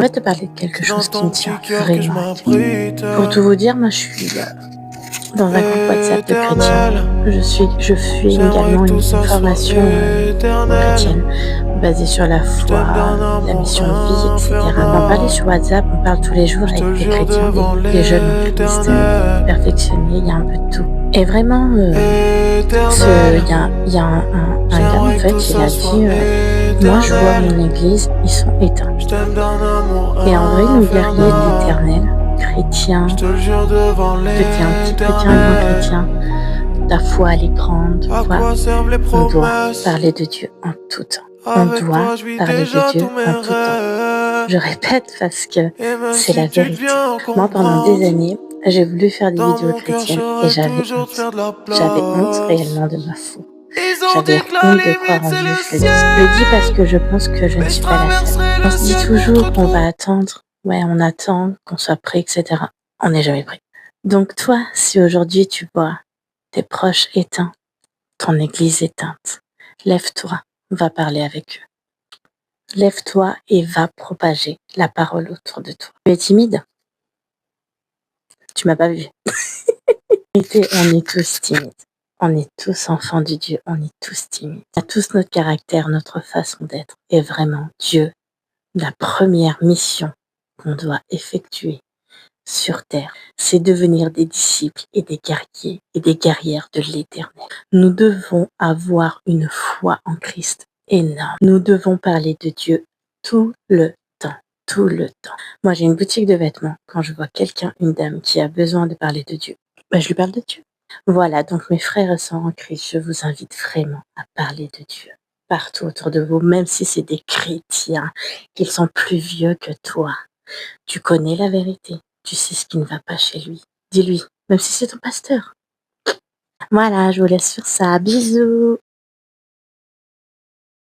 J'aimerais te parler de quelque chose qui me tient vraiment à cœur. m'abrite. Pour tout vous dire, moi je suis dans un groupe WhatsApp de chrétiens. Je suis également une formation chrétienne basée sur la foi, la mission de vie, etc. Mais on parlait sur WhatsApp, on parle tous les jours avec des chrétiens, des jeunes en Christ, perfectionnés, il y a un peu de tout. Et vraiment, il y a un gars en fait, il a dit moi je vois mon église, ils sont éteints. Et en vrai, nous guerriers de l'éternel, chrétiens, petit chrétien, grand chrétien, ta foi elle est grande, on doit parler de Dieu en tout temps. On doit parler de Dieu en tout temps. Je répète parce que c'est la vérité. Moi, pendant des années, j'ai voulu faire des vidéos chrétiennes et j'avais honte. J'avais honte réellement de ma foi. J'avais honte de croire en Dieu. Je le dis parce que je pense que je ne suis pas la seule. On se dit toujours qu'on va attendre. Ouais, on attend qu'on soit prêt, etc. On n'est jamais prêt. Donc toi, si aujourd'hui tu vois tes proches éteints, ton église éteinte, lève-toi, va parler avec eux. Lève-toi et va propager la parole autour de toi. Tu es timide? Tu m'as pas vu. On est tous timides. On est tous enfants de Dieu, on est tous timides. On a tous notre caractère, notre façon d'être. Et vraiment, Dieu, la première mission qu'on doit effectuer sur terre, c'est devenir des disciples et des guerriers et des guerrières de l'Éternel. Nous devons avoir une foi en Christ énorme. Nous devons parler de Dieu tout le temps. Tout le temps. Moi, j'ai une boutique de vêtements. Quand je vois quelqu'un, une dame qui a besoin de parler de Dieu, je lui parle de Dieu. Voilà, donc mes frères et sœurs en Christ, je vous invite vraiment à parler de Dieu partout autour de vous, même si c'est des chrétiens, qu'ils sont plus vieux que toi. Tu connais la vérité, tu sais ce qui ne va pas chez lui. Dis-lui, même si c'est ton pasteur. Voilà, je vous laisse sur ça. Bisous.